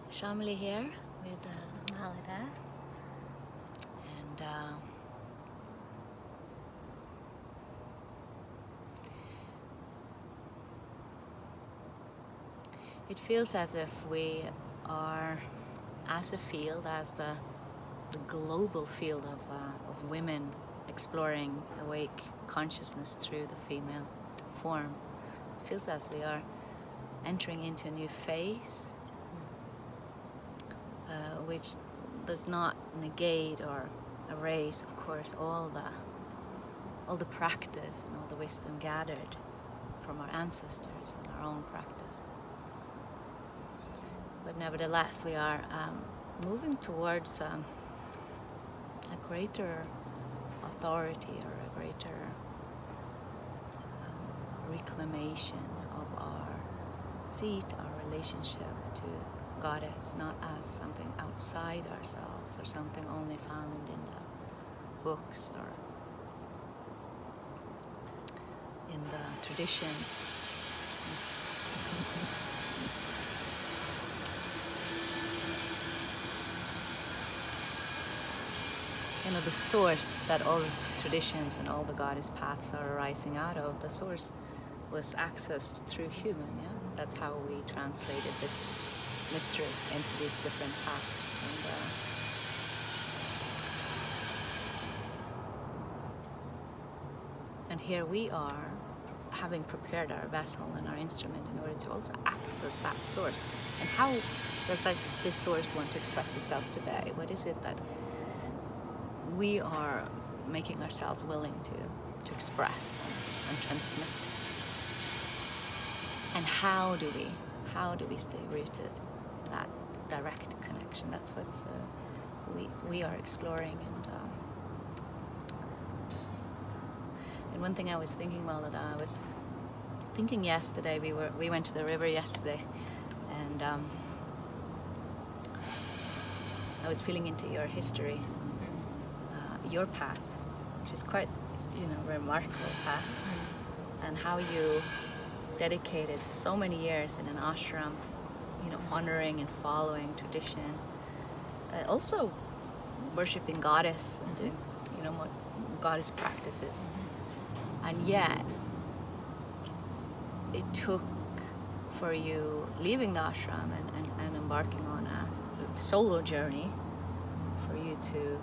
Chameli here with Maleda. And it feels as if we are, as a field, as the global field of women exploring awake consciousness through the female form. It feels as we are entering into a new phase, which does not negate or erase, of course, all the practice and all the wisdom gathered from our ancestors and our own practice. But nevertheless, we are moving towards a greater authority or a greater reclamation of our seat, our relationship to Goddess, not as something outside ourselves or something only found in the books or in the traditions. You know, the source that all traditions and all the goddess paths are arising out of, the source was accessed through human, yeah? That's how we translated this mystery into these different paths. And here we are, having prepared our vessel and our instrument in order to also access that source. And how does this source want to express itself today? What is it that we are making ourselves willing to express and transmit? And how do we stay rooted in that direct connection? That's what we are exploring. And one thing I was thinking, Maleda, I was thinking yesterday, we went to the river yesterday, and I was feeling into your history, your path, which is quite, remarkable path, and how you dedicated so many years in an ashram, honoring and following tradition, also worshiping Goddess and doing, what Goddess practices. And yet, it took for you leaving the ashram and embarking on a solo journey for you to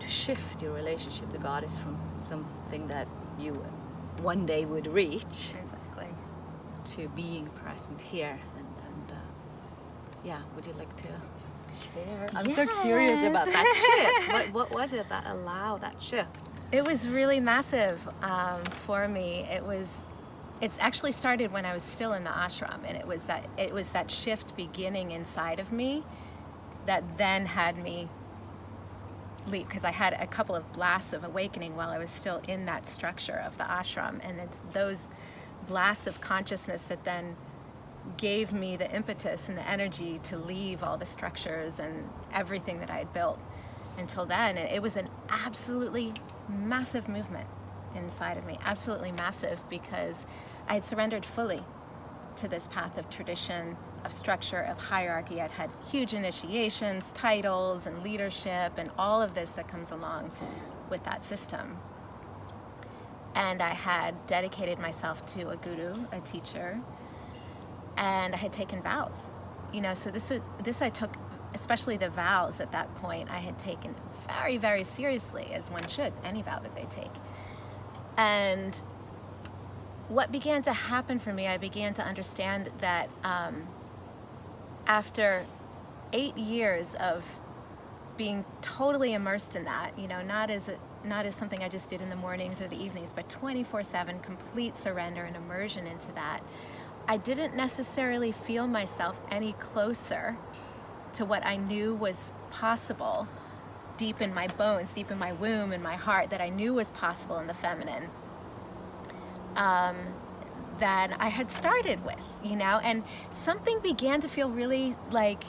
shift your relationship to Goddess from something that you one day would reach, Exactly, to being present here. And yeah, would you like to share? I'm so curious about that shift. What was it that allowed that shift? It was really massive for me. It's actually started when I was still in the ashram, and it was that shift beginning inside of me that then had me leap, because I had a couple of blasts of awakening while I was still in that structure of the ashram, and it's those blasts of consciousness that then gave me the impetus and the energy to leave all the structures and everything that I had built until then. And it was an absolutely massive movement inside of me, absolutely massive, because I had surrendered fully to this path of tradition, of structure, of hierarchy. I'd had huge initiations, titles, and leadership, and all of this that comes along with that system. And I had dedicated myself to a guru, a teacher, and I had taken vows. So this I took, especially the vows at that point, I had taken very, very seriously, as one should, any vow that they take. And what began to happen for me, I began to understand that after 8 years of being totally immersed in that, not as something I just did in the mornings or the evenings, but 24/7 complete surrender and immersion into that, I didn't necessarily feel myself any closer to what I knew was possible deep in my bones, deep in my womb, in my heart, that I knew was possible in the feminine, that I had started with, and something began to feel really like,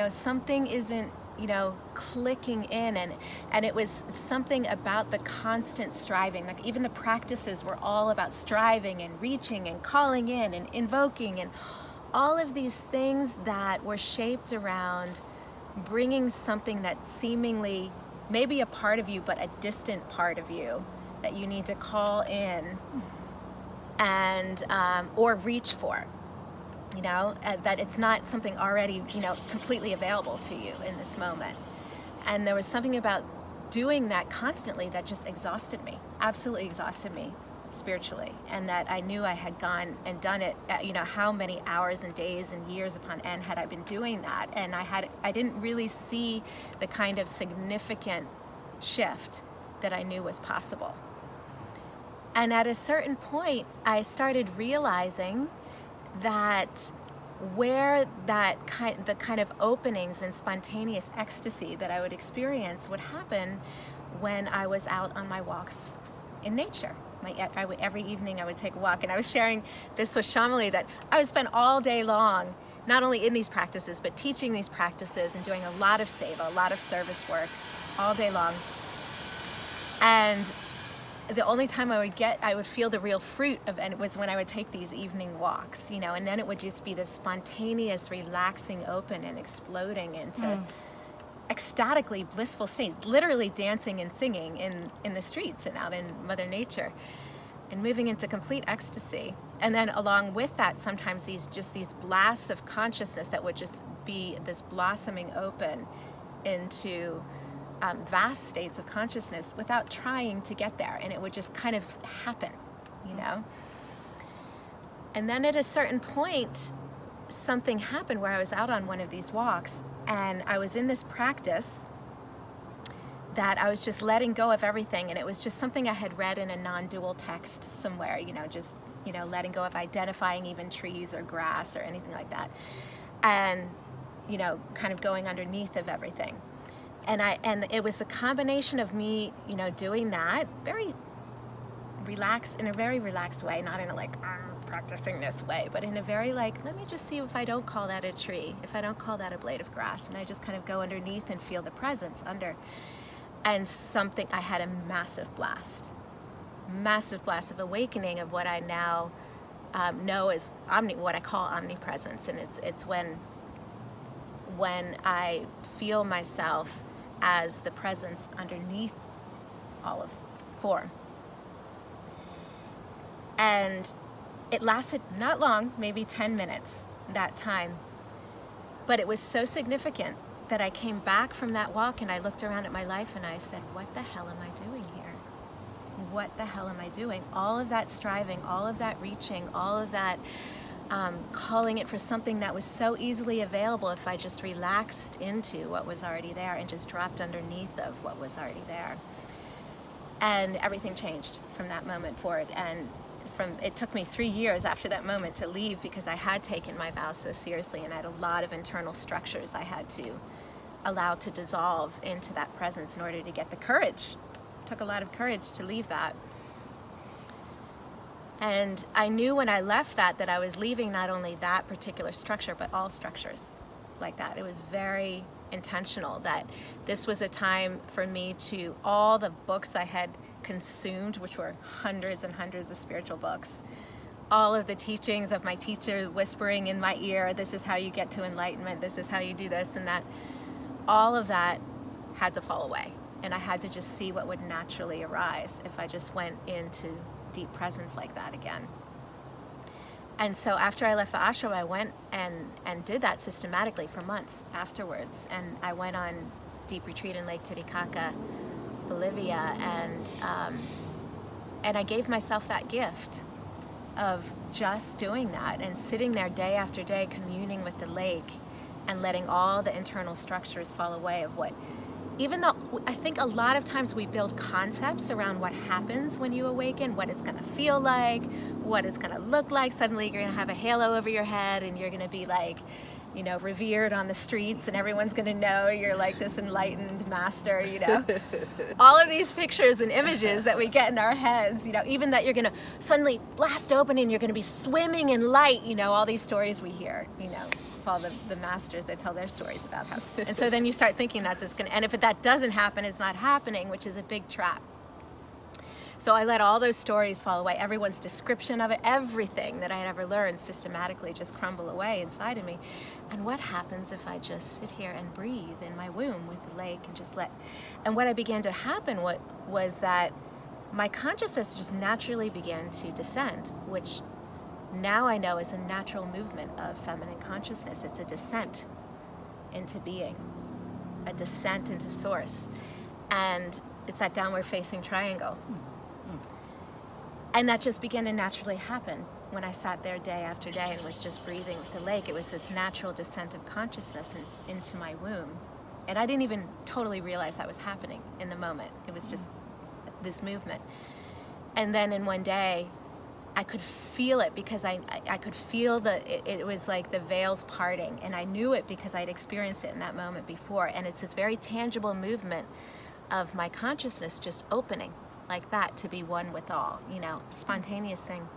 something isn't clicking in, and it was something about the constant striving. Like even the practices were all about striving and reaching and calling in and invoking and all of these things that were shaped around bringing something that seemingly maybe a part of you, but a distant part of you that you need to call in and or reach for. That it's not something already, completely available to you in this moment. And there was something about doing that constantly that just exhausted me, absolutely exhausted me spiritually. And that I knew I had gone and done it, how many hours and days and years upon end had I been doing that. And I didn't really see the kind of significant shift that I knew was possible. And at a certain point, I started realizing that where the kind of openings and spontaneous ecstasy that I would experience would happen when I was out on my walks in nature. Every evening I would take a walk, and I was sharing this with Chameli that I would spend all day long, not only in these practices, but teaching these practices and doing a lot of seva, a lot of service work all day long. And the only time I would feel the real fruit of it was when I would take these evening walks, and then it would just be this spontaneous, relaxing open and exploding into ecstatically blissful states, literally dancing and singing in the streets and out in Mother Nature and moving into complete ecstasy. And then along with that, sometimes these blasts of consciousness that would just be this blossoming open into vast states of consciousness without trying to get there, and it would just kind of happen, And then at a certain point, something happened where I was out on one of these walks, and I was in this practice that I was just letting go of everything, and it was just something I had read in a non-dual text somewhere, just letting go of identifying even trees or grass or anything like that, and kind of going underneath of everything. And it was a combination of me, doing that very relaxed, in a very relaxed way, not in a practicing this way, but in a very let me just see if I don't call that a tree, if I don't call that a blade of grass, and I just kind of go underneath and feel the presence under. And I had a massive blast of awakening of what I now know as what I call omnipresence, and it's when I feel myself as the presence underneath all of form. And it lasted not long, maybe 10 minutes that time, but it was so significant that I came back from that walk and I looked around at my life and I said, what the hell am I doing here? What the hell am I doing? All of that striving, all of that reaching, all of that calling it for something that was so easily available if I just relaxed into what was already there and just dropped underneath of what was already there. And everything changed from that moment forward. And it took me 3 years after that moment to leave, because I had taken my vows so seriously, and I had a lot of internal structures I had to allow to dissolve into that presence in order to get the courage. It took a lot of courage to leave that. And I knew when I left that I was leaving not only that particular structure, but all structures like that. It was very intentional that this was a time for me to, all the books I had consumed, which were hundreds and hundreds of spiritual books, all of the teachings of my teacher whispering in my ear, this is how you get to enlightenment, this is how you do this and that, all of that had to fall away. And I had to just see what would naturally arise if I just went into deep presence like that again. And so after I left the ashram, I went and did that systematically for months afterwards. And I went on deep retreat in Lake Titicaca, Bolivia, and I gave myself that gift of just doing that and sitting there day after day, communing with the lake and letting all the internal structures fall away of what, even though I think a lot of times we build concepts around what happens when you awaken, what it's going to feel like, what it's going to look like. Suddenly you're going to have a halo over your head and you're going to be like, you know, revered on the streets and everyone's going to know you're like this enlightened master, you know. All of these pictures and images that we get in our heads, you know, even that you're going to suddenly blast open and you're going to be swimming in light, you know, all these stories we hear, you know. of all the masters that tell their stories about how, and so then you start thinking that's it's gonna, and if that doesn't happen, it's not happening, which is a big trap. So I let all those stories fall away, everyone's description of it, everything that I had ever learned systematically just crumble away inside of me. And what happens if I just sit here and breathe in my womb with the lake and just let, and what I began to happen was that my consciousness just naturally began to descend, which now I know is a natural movement of feminine consciousness. It's a descent into being, a descent into source. And it's that downward facing triangle. And that just began to naturally happen when I sat there day after day and was just breathing with the lake. It was this natural descent of consciousness into my womb. And I didn't even totally realize that was happening in the moment. It was just this movement. And then in one day, I could feel it because I could feel it was like the veils parting, and I knew it because I'd experienced it in that moment before. And it's this very tangible movement of my consciousness just opening like that to be one with all, you know, spontaneous thing.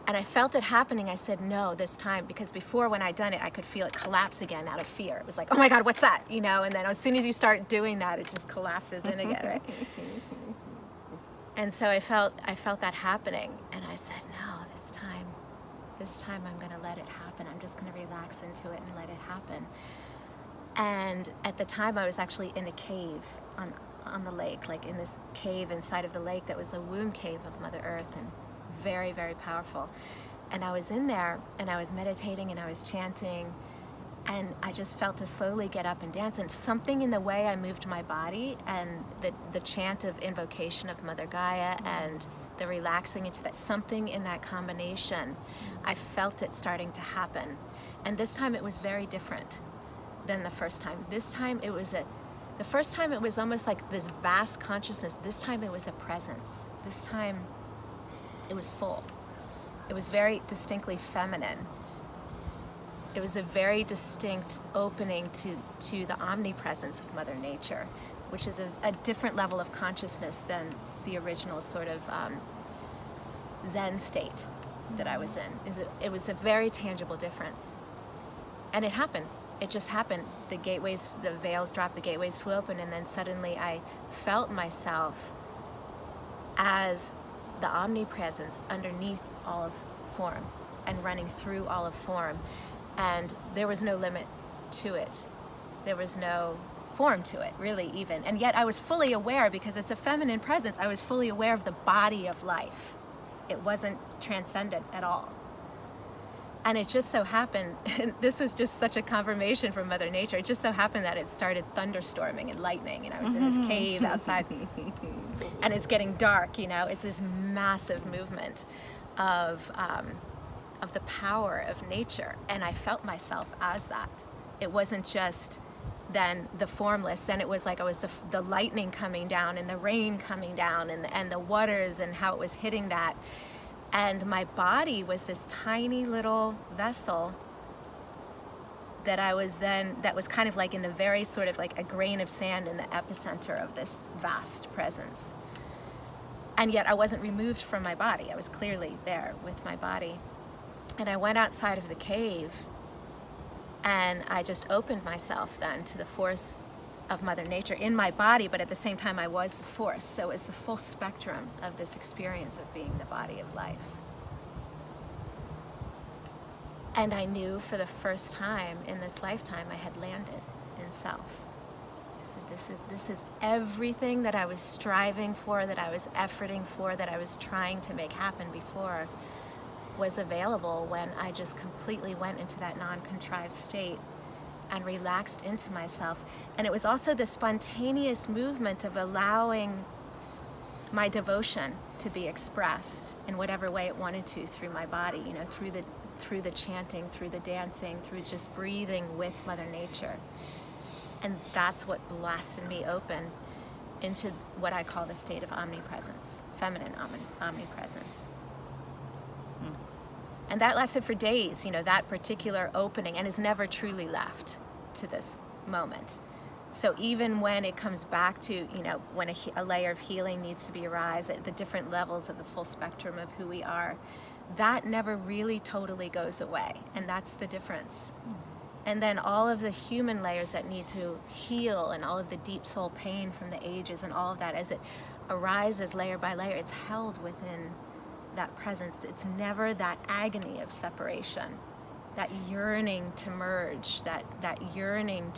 And I felt it happening. I said, no, this time, because before when I'd done it, I could feel it collapse again out of fear. It was like, oh my God, what's that? You know, and then as soon as you start doing that, it just collapses in again, right? And so I felt that happening, and I said, no, this time I'm gonna let it happen. I'm just gonna relax into it and let it happen. And at the time I was actually in a cave on the lake, like in this cave inside of the lake that was a womb cave of Mother Earth, and very, very powerful. And I was in there and I was meditating and I was chanting, and I just felt to slowly get up and dance, and something in the way I moved my body and the chant of invocation of Mother Gaia and the relaxing into that, something in that combination, I felt it starting to happen. And this time it was very different than the first time. This time it was the first time it was almost like this vast consciousness. This time it was a presence. This time it was full. It was very distinctly feminine. It was a very distinct opening to the omnipresence of Mother Nature, which is a different level of consciousness than the original sort of Zen state that I was in. It was a very tangible difference. And it happened. It just happened. The gateways, the veils dropped, the gateways flew open, and then suddenly I felt myself as the omnipresence underneath all of form and running through all of form. And there was no limit to it. There was no form to it, really, even. And yet I was fully aware, because it's a feminine presence, I was fully aware of the body of life. It wasn't transcendent at all. And it just so happened, and this was just such a confirmation from Mother Nature, it just so happened that it started thunderstorming and lightning, and I was in this cave outside, and it's getting dark, you know, it's this massive movement of the power of nature, and I felt myself as that. It wasn't just then the formless, and it was like I was the lightning coming down and the rain coming down and the waters and how it was hitting that. And my body was this tiny little vessel that that was kind of like in the very sort of like a grain of sand in the epicenter of this vast presence. And yet I wasn't removed from my body. I was clearly there with my body. And I went outside of the cave, and I just opened myself then to the force of Mother Nature in my body, but at the same time I was the force. So it's the full spectrum of this experience of being the body of life. And I knew for the first time in this lifetime I had landed in self. I said, this is everything that I was striving for, that I was efforting for, that I was trying to make happen before, was available when I just completely went into that non-contrived state and relaxed into myself. And it was also the spontaneous movement of allowing my devotion to be expressed in whatever way it wanted to through my body, you know, through the chanting, through the dancing, through just breathing with Mother Nature. And that's what blasted me open into what I call the state of omnipresence, feminine omnipresence. And that lasted for days, you know, that particular opening, and has never truly left to this moment. So even when it comes back to, you know, when a layer of healing needs to be arised at the different levels of the full spectrum of who we are, that never really totally goes away, and that's the difference. And then all of the human layers that need to heal, and all of the deep soul pain from the ages and all of that, as it arises layer by layer, it's held within that presence. It's never that agony of separation, that yearning to merge, that yearning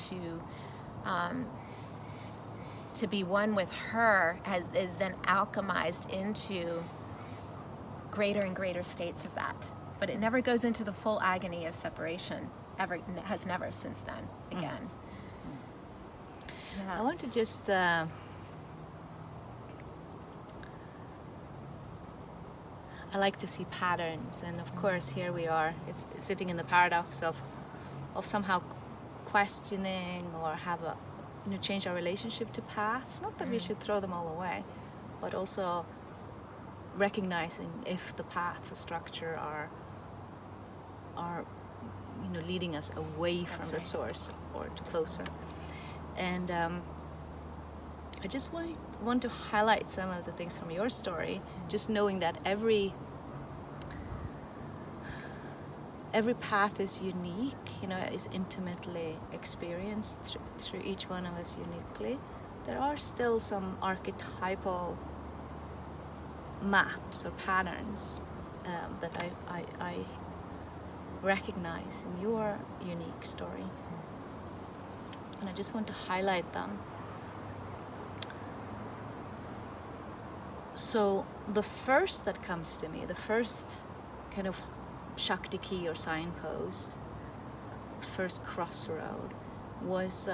to be one with her is then alchemized into greater and greater states of that. But it never goes into the full agony of separation, has never since then again. Yeah. I want to just I like to see patterns, and of course here we are, it's sitting in the paradox of somehow questioning or have a change our relationship to paths. Not that we should throw them all away, but also recognizing if the paths, a structure are leading us away from the source or to closer. And I just want to highlight some of the things from your story, just knowing that every path is unique, is intimately experienced through each one of us uniquely. There are still some archetypal maps or patterns that I recognize in your unique story, and I just want to highlight them. So the first that comes to me, the first kind of Shakti key or signpost, first crossroad, was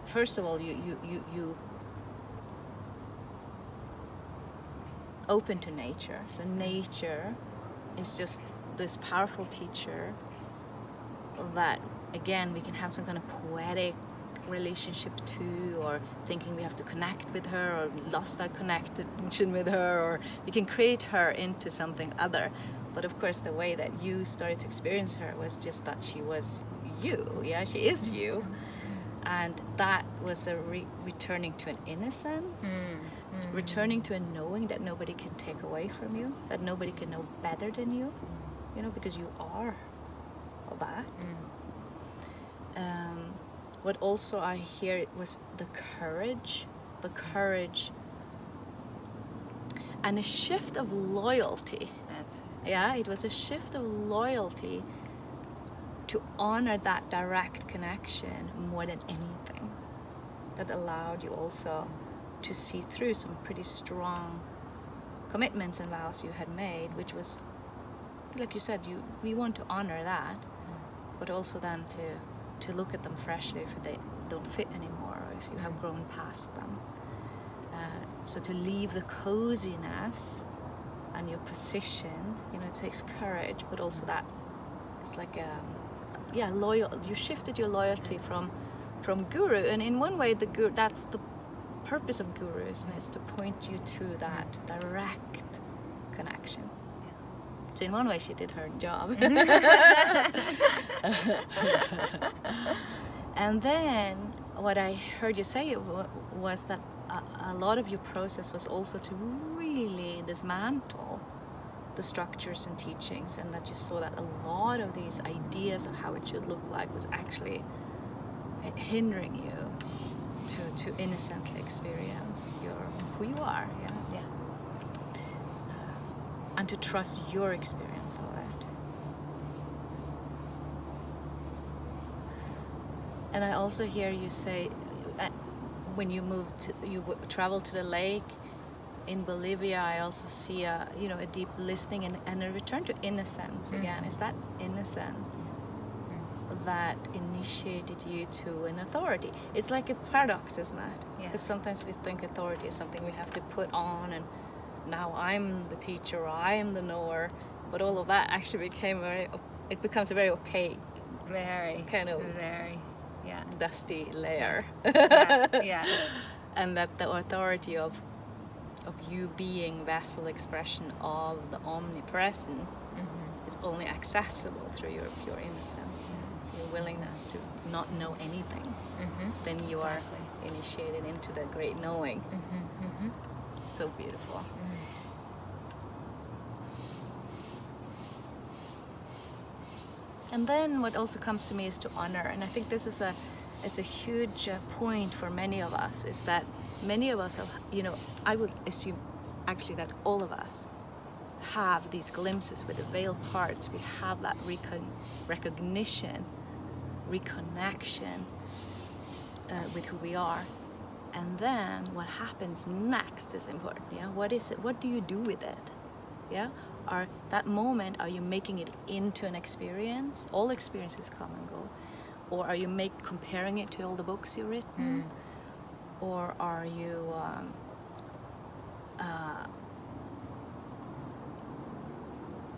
first of all, you open to nature. So nature is just this powerful teacher that, again, we can have some kind of poetic relationship to, or thinking we have to connect with her, or lost our connection with her, or we can create her into something other. But of course, the way that you started to experience her was just that she was you. Yeah, she is you. And that was a returning to an innocence, returning to a knowing that nobody can take away from you, that nobody can know better than you, because you are all that. What also I hear it was the courage, and a shift of loyalty. It was a shift of loyalty to honor that direct connection more than anything. That allowed you also to see through some pretty strong commitments and vows you had made, which was, like you said, we want to honor that, but also then to look at them freshly if they don't fit anymore, or if you have grown past them. So to leave the coziness and your position, it takes courage, but also that it's like loyal. You shifted your loyalty from guru, and in one way, the guru, that's the purpose of gurus, is to point you to that direct connection. So in one way, she did her job. And then what I heard you say was that a lot of your process was also to really dismantle the structures and teachings, and that you saw that a lot of these ideas of how it should look like was actually hindering you to innocently experience who you are. And to trust your experience of it. And I also hear you say, when you travel to the lake in Bolivia, I also see a deep listening and a return to innocence again. Is that innocence that initiated you to an authority? It's like a paradox, isn't it? Because sometimes we think authority is something we have to put on, and now I'm the teacher, or I am the knower, but all of that actually becomes a very opaque, very dusty layer. And that the authority of you being vessel expression of the omnipresence is only accessible through your pure innocence, so your willingness to not know anything. Then you are initiated into the great knowing. So beautiful. And then what also comes to me is to honor, and I think this is it's a huge point for many of us, is that many of us have, you know, I would assume actually that all of us have these glimpses with the veiled parts. We have that recognition, reconnection with who we are. And then what happens next is important. Yeah, what is it? What do you do with it? Yeah, that moment, are you making it into an experience? All experiences come and go. Or are you comparing it to all the books you've written? Or are you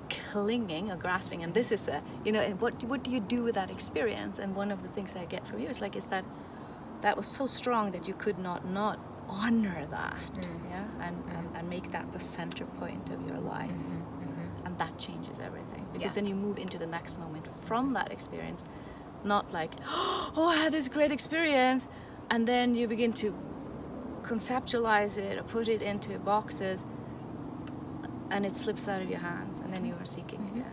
clinging or grasping? And this is what do you do with that experience? And one of the things I get from you is that was so strong that you could not honor that, yeah, and make that the center point of your life. And that changes everything, because then you move into the next moment from that experience, not like, oh, I had this great experience, and then you begin to conceptualize it or put it into boxes, and it slips out of your hands, and then you are seeking again.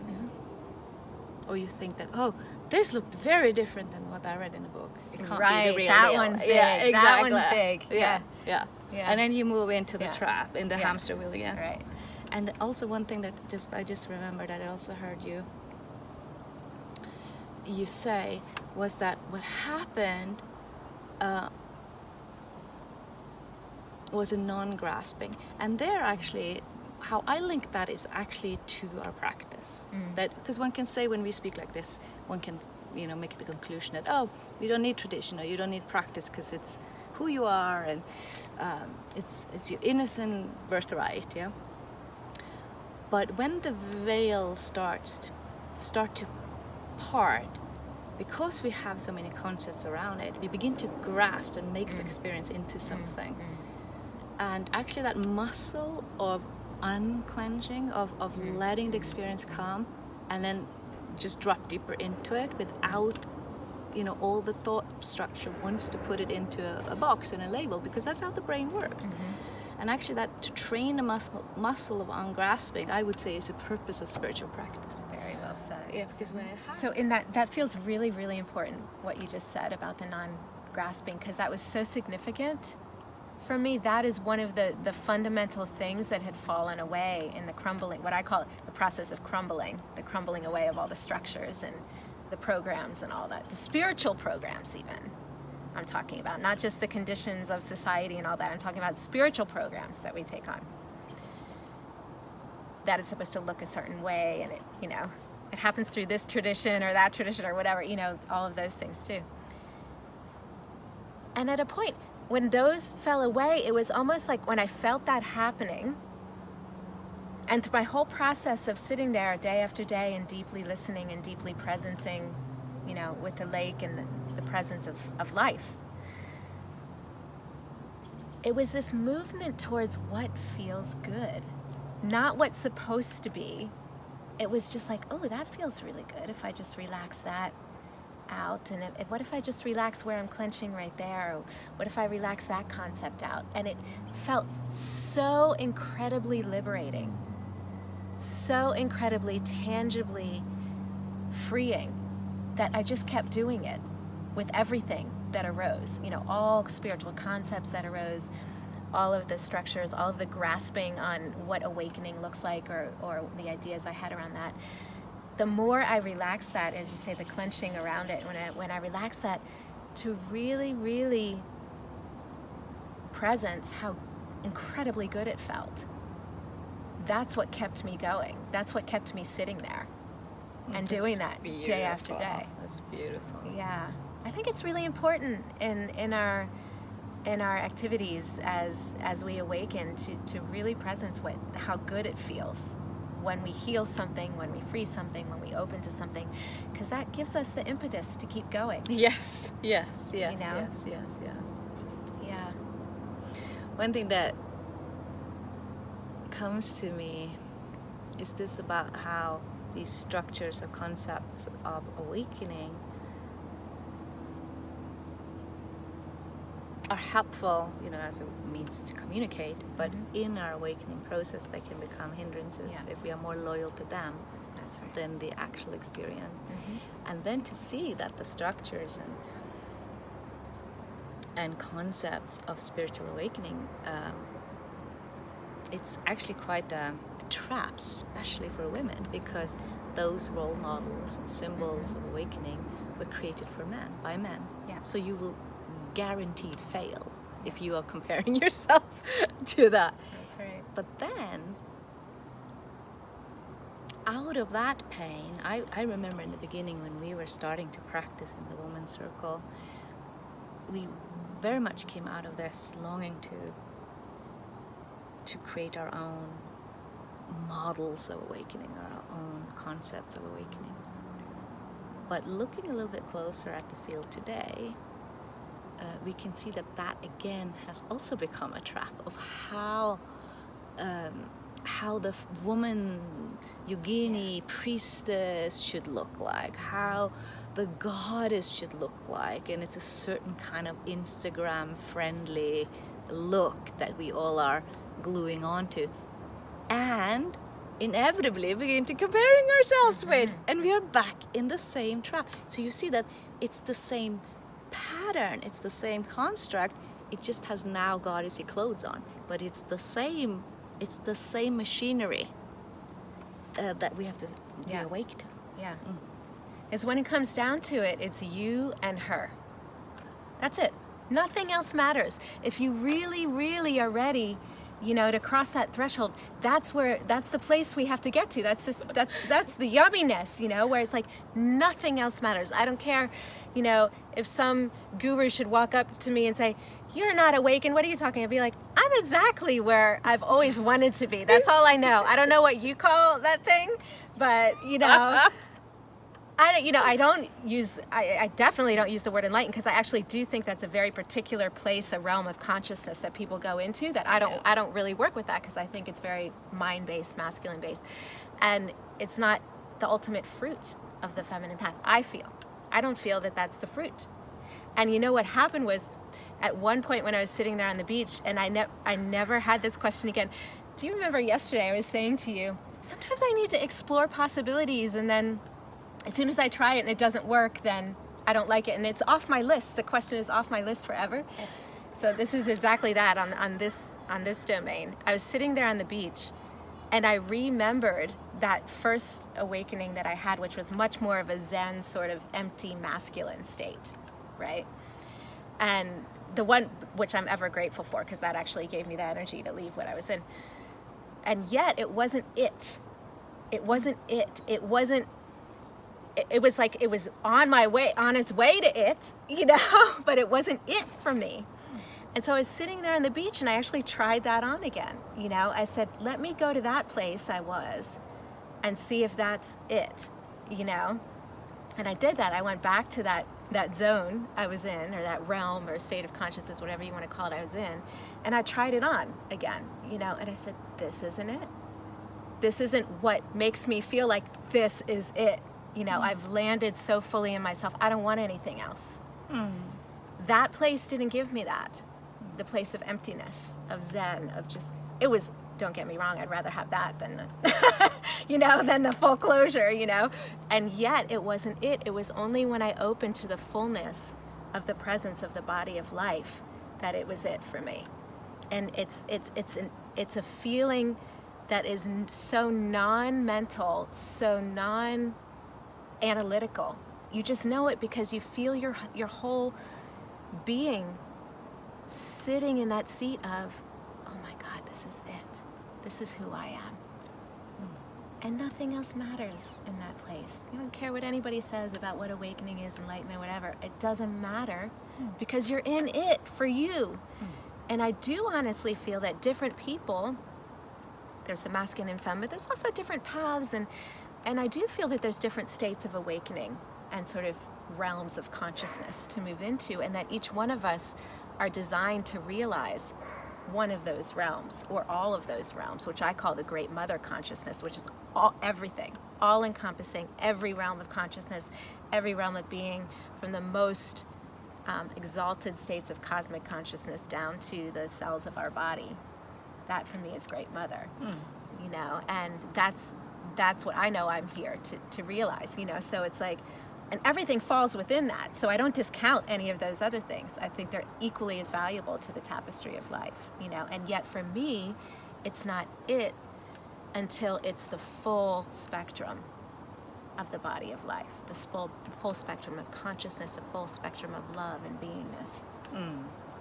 Or you think that, oh, this looked very different than what I read in a book. It can't be the real that deal. one's big. Yeah, exactly. That one's big. Yeah. And then you move into the trap, in the hamster wheel again. Right. And also one thing that I just remembered that I also heard you say was that what happened was a non-grasping. And there actually, how I link that is actually to our practice. That, because one can say when we speak like this, one can, make the conclusion that, oh, you don't need tradition or you don't need practice because it's who you are, and it's your innocent birthright, yeah. But when the veil start to part, because we have so many concepts around it, we begin to grasp and make the experience into something. And actually that muscle of unclenching, of letting the experience come, and then just drop deeper into it without, all the thought structure wants to put it into a box and a label, because that's how the brain works. And actually that to train the muscle of ungrasping, I would say, is the purpose of spiritual practice. Very well said. Yeah, because when it happens. So in that feels really, really important, what you just said about the non-grasping, because that was so significant. For me, that is one of the fundamental things that had fallen away in the crumbling, what I call the process of crumbling, the crumbling away of all the structures and the programs and all that, the spiritual programs even. I'm talking about, not just the conditions of society and all that. I'm talking about spiritual programs that we take on. That is supposed to look a certain way, and it happens through this tradition or that tradition or whatever, all of those things too. And at a point, when those fell away, it was almost like when I felt that happening, and through my whole process of sitting there day after day and deeply listening and deeply presencing, with the lake and the presence of life, it was this movement towards what feels good, not what's supposed to be. It was just like, oh, that feels really good if I just relax that out, and what if I just relax where I'm clenching right there, or what if I relax that concept out? And it felt so incredibly liberating, so incredibly tangibly freeing, that I just kept doing it with everything that arose, all spiritual concepts that arose, all of the structures, all of the grasping on what awakening looks like, or the ideas I had around that. The more I relax that, as you say, the clenching around it, when I relax that, to really, really presence how incredibly good it felt. That's what kept me going. That's what kept me sitting there and doing that day after day. That's beautiful. Yeah, I think it's really important in our activities as we awaken to really presence how good it feels when we heal something, when we free something, when we open to something, because that gives us the impetus to keep going. Yes. Yeah. One thing that comes to me is this about how these structures or concepts of awakening are helpful, as a means to communicate, but in our awakening process they can become hindrances if we are more loyal to them than the actual experience. And then to see that the structures and concepts of spiritual awakening, it's actually quite a trap, especially for women, because those role models and symbols of awakening were created for men, by men. So you will guaranteed fail if you are comparing yourself to that. That's right. But then, out of that pain, I remember in the beginning when we were starting to practice in the women's circle, we very much came out of this longing to create our own models of awakening, our own concepts of awakening. But looking a little bit closer at the field today, we can see that again has also become a trap of how the woman yogini priestess should look like, how the goddess should look like, and it's a certain kind of Instagram friendly look that we all are gluing onto, and inevitably begin to comparing ourselves with, and we are back in the same trap. So you see that it's the same pattern, it's the same construct, it just has now goddessy clothes on, but it's the same machinery that we have to be awake to. Is when it comes down to it, it's you and her. That's it. Nothing else matters. If you really, really are ready, to cross that threshold, that's the place we have to get to. That's the yumminess, where it's like nothing else matters. I don't care, if some guru should walk up to me and say, "You're not awakened, what are you talking?" I'd be like, "I'm exactly where I've always wanted to be. That's all I know. I don't know what you call that thing, but I definitely don't use the word enlightened, because I actually do think that's a very particular place, a realm of consciousness that people go into that I don't really work with that, because I think it's very mind-based, masculine-based, and it's not the ultimate fruit of the feminine path. I don't feel that that's the fruit. And what happened was, at one point when I was sitting there on the beach, and I never had this question again. Do you remember yesterday I was saying to you, sometimes I need to explore possibilities, and then as soon as I try it and it doesn't work, then I don't like it, and it's off my list. The question is off my list forever. So this is exactly that on this domain. I was sitting there on the beach, and I remembered that first awakening that I had, which was much more of a Zen sort of empty masculine state, right? And the one which I'm ever grateful for, because that actually gave me the energy to leave what I was in. And yet it wasn't it. It wasn't it. It wasn't. It was like it was on its way to it, but it wasn't it for me. And so I was sitting there on the beach, and I actually tried that on again. I said, let me go to that place I was and see if that's it, And I did that. I went back to that zone I was in, or that realm or state of consciousness, whatever you want to call it, I was in. And I tried it on again, and I said, this isn't it. This isn't what makes me feel like this is it. I've landed so fully in myself. I don't want anything else. That place didn't give me that. The place of emptiness, of Zen, of just, it was, don't get me wrong, I'd rather have that than than the full closure, And yet it wasn't it. It was only when I opened to the fullness of the presence of the body of life that it was it for me. And it's a feeling that is so non-mental, so non-analytical. You just know it because you feel your whole being sitting in that seat of, oh my God, this is it. This is who I am. And nothing else matters in that place. You don't care what anybody says about what awakening is, enlightenment, whatever. It doesn't matter because you're in it for you. And I do honestly feel that different people, there's the masculine and feminine, but there's also different paths, and I do feel that there's different states of awakening and sort of realms of consciousness to move into, and that each one of us are designed to realize one of those realms, or all of those realms, which I call the Great Mother Consciousness, which is everything, all encompassing every realm of consciousness, every realm of being, from the most exalted states of cosmic consciousness down to the cells of our body. That for me is Great Mother, you know, and that's what I know I'm here to realize, you know. So it's like, and everything falls within that. So I don't discount any of those other things. I think they're equally as valuable to the tapestry of life, you know. And yet for me, it's not it until it's the full spectrum of the body of life, the full spectrum of consciousness, a full spectrum of love and beingness.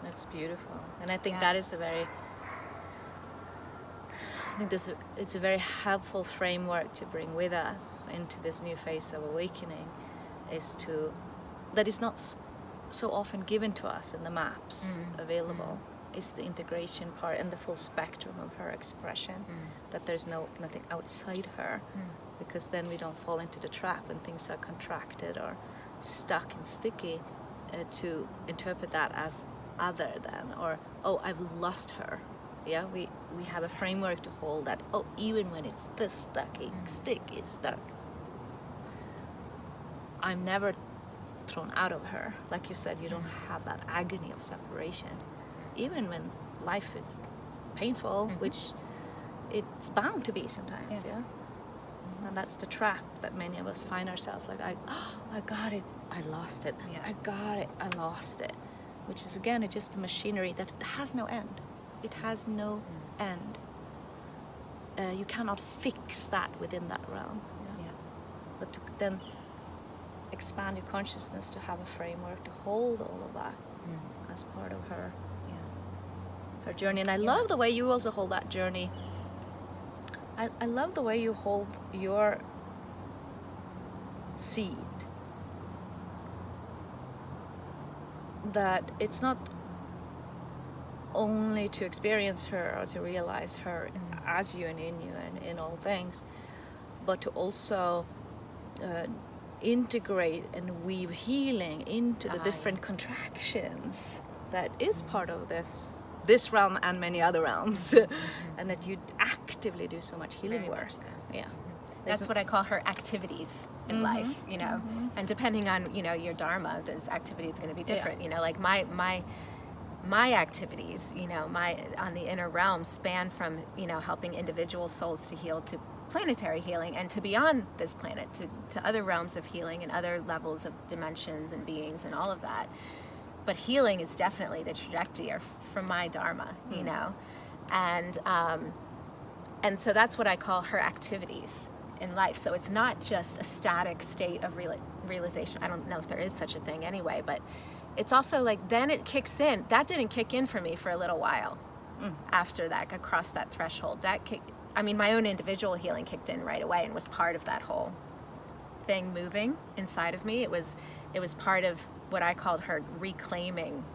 That's beautiful. And I think that is it's a very helpful framework to bring with us into this new phase of awakening, that is not so often given to us in the maps available, is the integration part and the full spectrum of her expression, that there's nothing outside her, because then we don't fall into the trap and things are contracted or stuck and sticky, to interpret that as other than, or, oh, I've lost her. Yeah, we have a framework to hold that, oh, even when it's this sticky stuck, I'm never thrown out of her. Like you said, you don't have that agony of separation. Even when life is painful, which it's bound to be sometimes, yeah? And that's the trap that many of us find ourselves like, I got it, I lost it. Yeah. I got it, I lost it. Which is, again, it's just a machinery that has no end. It has no end. You cannot fix that within that realm. Yeah. But to then expand your consciousness to have a framework to hold all of that as part of her journey. And I love the way you also hold that journey. I love the way you hold your seed. That it's not only to experience her or to realize her as you and in you and in all things, but to also integrate and weave healing into the different contractions that is part of this realm and many other realms, and that you actively do so much healing work. Yeah, that's what I call her activities in life, you know. And depending on, you know, your dharma, those activities are going to be different. You know, like my activities, you know, on the inner realm span from, you know, helping individual souls to heal to planetary healing, and to beyond this planet, to other realms of healing and other levels of dimensions and beings and all of that. But healing is definitely the trajectory from my dharma, you know, and so that's what I call her activities in life. So it's not just a static state of realization. I don't know if there is such a thing anyway, but it's also like, then it kicks in. That didn't kick in for me for a little while after that, across that threshold. My own individual healing kicked in right away and was part of that whole thing moving inside of me. It was part of what I called her reclaiming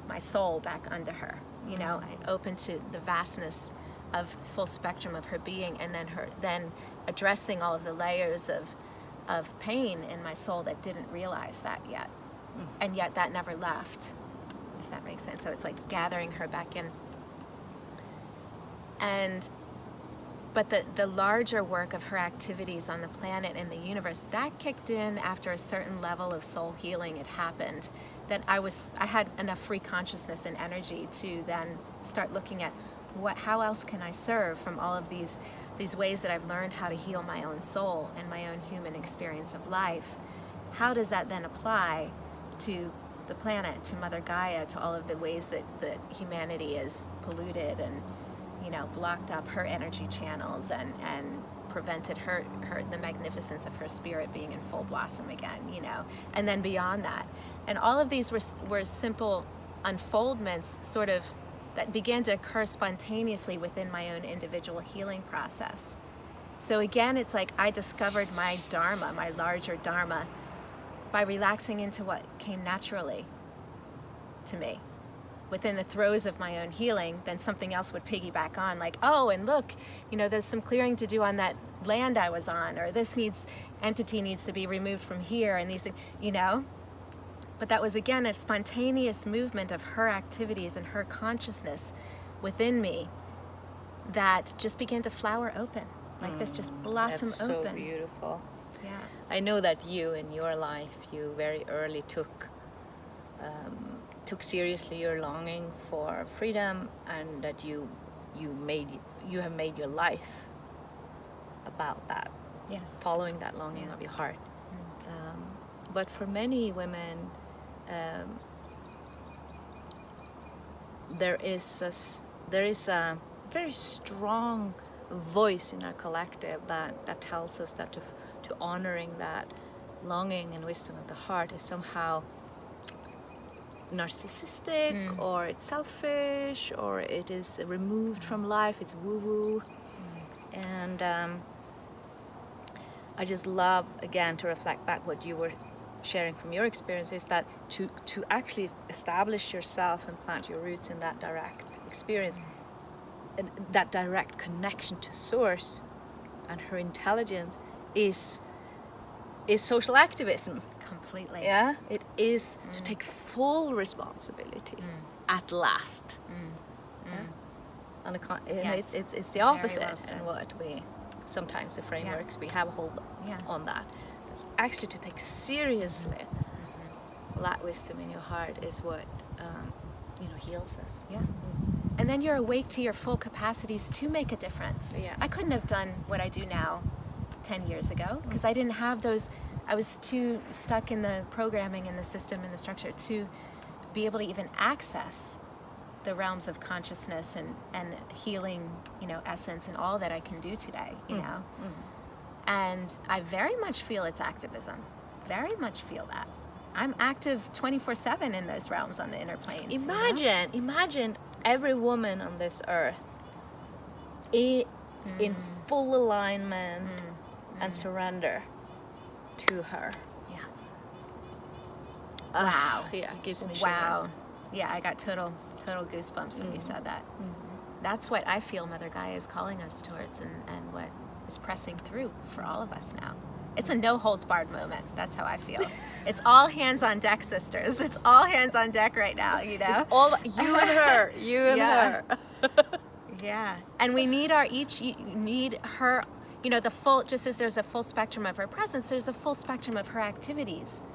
my soul back unto her, you know, open to the vastness of the full spectrum of her being, and then addressing all of the layers of pain in my soul that didn't realize that yet. And yet that never left, if that makes sense. So it's like gathering her back in. But the larger work of her activities on the planet and the universe, that kicked in after a certain level of soul healing had happened, that I had enough free consciousness and energy to then start looking at how else can I serve from all of these ways that I've learned how to heal my own soul and my own human experience of life. How does that then apply to the planet, to Mother Gaia, to all of the ways that humanity is polluted and, you know, blocked up her energy channels and prevented her the magnificence of her spirit being in full blossom again, you know, and then beyond that. And all of these were simple unfoldments sort of that began to occur spontaneously within my own individual healing process. So again, it's like I discovered my dharma, my larger dharma, by relaxing into what came naturally to me. Within the throes of my own healing, then something else would piggyback on, like, oh, and look, you know, there's some clearing to do on that land I was on, or this entity needs to be removed from here, and these things, you know. But that was, again, a spontaneous movement of her activities and her consciousness within me that just began to flower open, like this, just blossom that's open. So beautiful. Yeah. I know that you, in your life, you very early took took seriously your longing for freedom, and that you have made your life about that, Yes. following that longing of your heart. But for many women, there is a very strong voice in our collective that tells us that to honoring that longing and wisdom of the heart is somehow narcissistic, or it's selfish, or it is removed from life, it's woo-woo. And I just love, again, to reflect back what you were sharing from your experiences, that to actually establish yourself and plant your roots in that direct experience, and that direct connection to source and her intelligence is social activism. Completely. Yeah, it is to take full responsibility at last. And Yes. it's the Very opposite, well said. and what we sometimes the frameworks we have a hold on that. It's actually to take seriously that wisdom in your heart is what heals us. Yeah. And then you're awake to your full capacities to make a difference. Yeah. I couldn't have done what I do now 10 years ago because I didn't have those. I was too stuck in the programming and the system and the structure to be able to even access the realms of consciousness and healing, essence and all that I can do today, And I very much feel it's activism. Very much feel that. I'm active 24/7 in those realms on the inner planes. Imagine every woman on this earth in full alignment and surrender to her. Yeah. Wow. Yeah, it gives me shivers. Wow. Yeah, I got total goosebumps when you said that. That's what I feel Mother Gaia is calling us towards, and what is pressing through for all of us now. It's a no holds barred moment. That's how I feel. It's all hands on deck, sisters. It's all hands on deck right now, It's all you and her. You and her. Yeah. And we need need her, the full, just as there's a full spectrum of her presence, there's a full spectrum of her activities.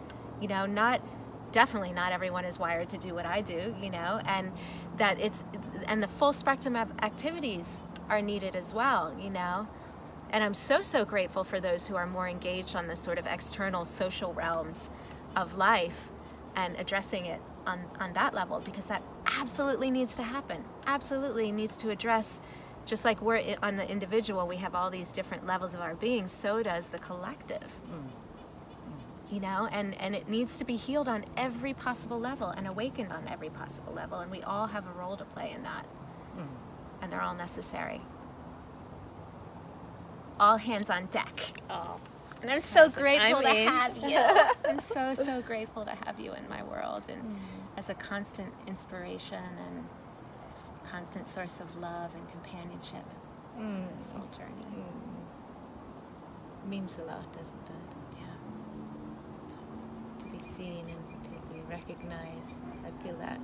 Definitely not everyone is wired to do what I do, and that and the full spectrum of activities are needed as well, And I'm so grateful for those who are more engaged on the sort of external social realms of life and addressing it on that level, because that absolutely needs to happen. Absolutely needs to address, just like we're on the individual, we have all these different levels of our being, so does the collective. And it needs to be healed on every possible level and awakened on every possible level, and we all have a role to play in that. And they're all necessary. All hands on deck. Oh. And I'm so grateful to have you. I'm so grateful to have you in my world, and as a constant inspiration and constant source of love and companionship in this whole journey. Means a lot, doesn't it? Yeah. To be seen and to be recognized. I feel that